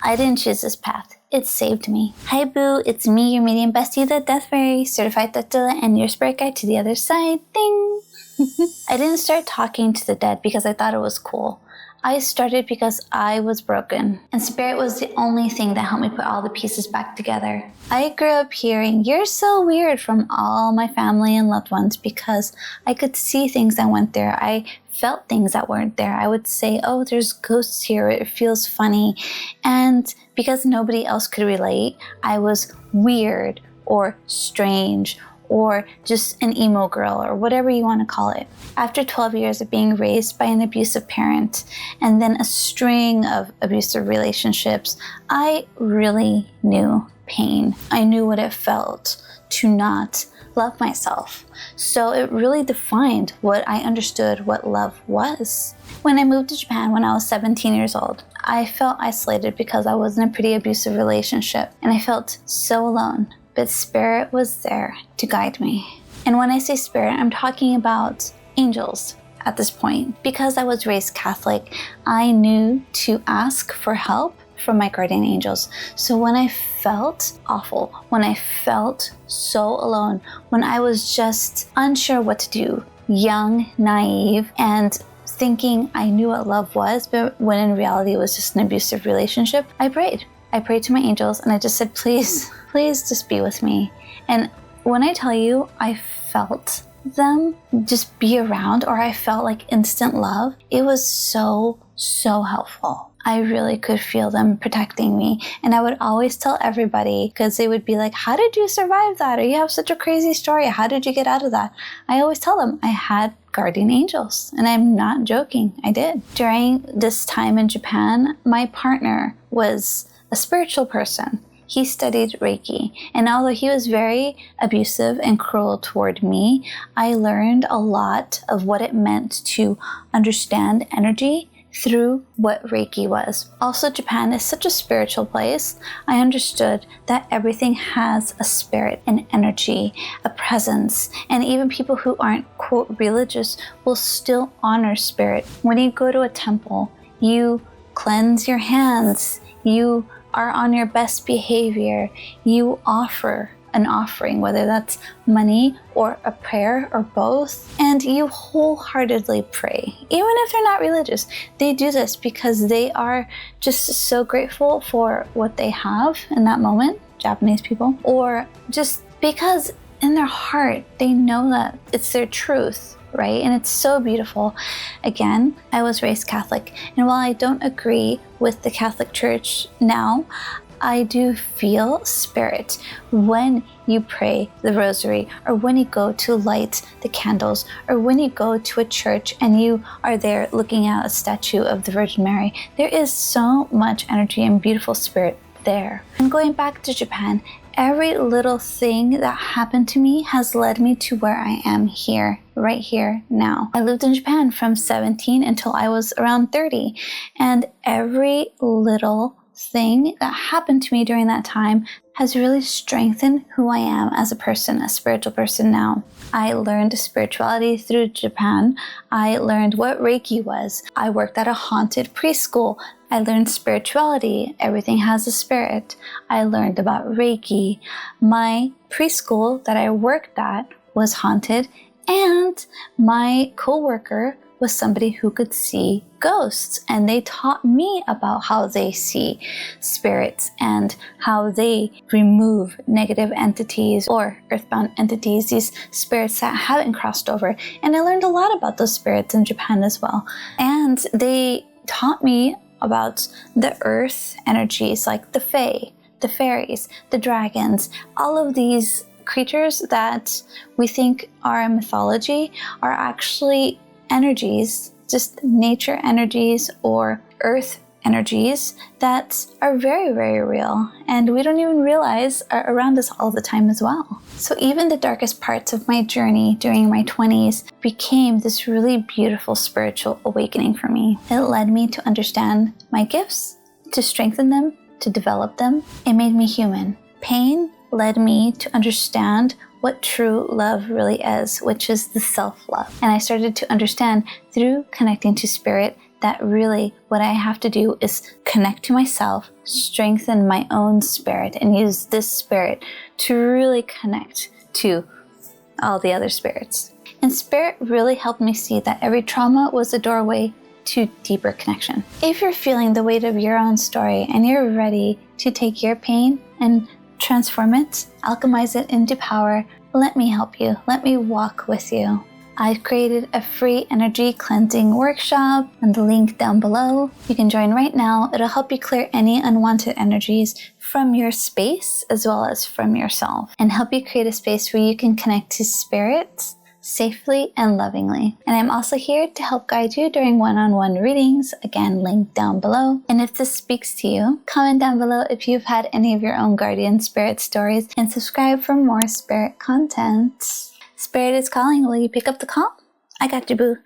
I didn't choose this path. It saved me. Hi boo, it's me, your medium bestie, the Death Fairy, certified death dealer, and your spirit guide to the other side. Ding! I didn't start talking to the dead because I thought it was cool. I started because I was broken, and spirit was the only thing that helped me put all the pieces back together. I grew up hearing, "You're so weird," from all my family and loved ones because I could see things that weren't there. I felt things that weren't there. I would say, "Oh, there's ghosts here. It feels funny." And because nobody else could relate, I was weird or strange or just an emo girl, or whatever you want to call it. After 12 years of being raised by an abusive parent, and then a string of abusive relationships, I really knew pain. I knew what it felt to not love myself. So it really defined what I understood what love was. When I moved to Japan when I was 17 years old, I felt isolated because I was in a pretty abusive relationship, and I felt so alone. But spirit was there to guide me. And when I say spirit, I'm talking about angels at this point. Because I was raised Catholic, I knew to ask for help from my guardian angels. So when I felt awful, when I felt so alone, when I was just unsure what to do, young, naive, and thinking I knew what love was, but when in reality it was just an abusive relationship, I prayed. I prayed to my angels and I just said, please just be with me. And when I tell you I felt them just be around, or I felt like instant love, it was so helpful. I really could feel them protecting me. And I would always tell everybody, because they would be like, "How did you survive that? Or you have such a crazy story. How did you get out of that?" I always tell them I had guardian angels. And I'm not joking. I did. During this time in Japan, my partner was a spiritual person. He studied Reiki, and although he was very abusive and cruel toward me, I learned a lot of what it meant to understand energy through what Reiki was. Also, Japan is such a spiritual place. I understood that everything has a spirit, an energy, a presence, and even people who aren't, quote, religious will still honor spirit. When you go to a temple, you cleanse your hands, you are on your best behavior, you offer an offering, whether that's money or a prayer or both, and you wholeheartedly pray. Even if they're not religious, they do this because they are just so grateful for what they have in that moment, Japanese people, or just because in their heart they know that it's their truth. Right? And it's so beautiful. Again, I was raised Catholic, and while I don't agree with the Catholic Church now, I do feel spirit when you pray the rosary, or when you go to light the candles, or when you go to a church and you are there looking at a statue of the Virgin Mary. There is so much energy and beautiful spirit there. And going back to Japan, every little thing that happened to me has led me to where I am here, right here now. I lived in Japan from 17 until I was around 30, and every little thing that happened to me during that time has really strengthened who I am as a person, a spiritual person now. I learned spirituality through Japan. I learned what Reiki was. I worked at a haunted preschool. I learned spirituality. Everything has a spirit. I learned about Reiki. My preschool that I worked at was haunted, and my coworker was somebody who could see ghosts, and they taught me about how they see spirits and how they remove negative entities or earthbound entities, these spirits that haven't crossed over. And I learned a lot about those spirits in Japan as well. And they taught me about the earth energies like the fae, the fairies, the dragons, all of these creatures that we think are in mythology are actually energies, just nature energies or earth energies that are very, very real, and we don't even realize are around us all the time as well. So even the darkest parts of my journey during my 20s became this really beautiful spiritual awakening for me. It led me to understand my gifts, to strengthen them, to develop them. It made me human. Pain led me to understand what true love really is, which is the self-love. And I started to understand through connecting to spirit that really what I have to do is connect to myself, strengthen my own spirit, and use this spirit to really connect to all the other spirits. And spirit really helped me see that every trauma was a doorway to deeper connection. If you're feeling the weight of your own story and you're ready to take your pain and transform it, alchemize it into power, let me help you. Let me walk with you. I've created a free energy cleansing workshop and the link down below. You can join right now. It'll help you clear any unwanted energies from your space as well as from yourself, and help you create a space where you can connect to spirits safely and lovingly. And I'm also here to help guide you during one-on-one readings, again linked down below. And if this speaks to you, comment down below if you've had any of your own guardian spirit stories, and subscribe for more spirit content. Spirit is calling. Will you pick up the call? I got you, boo.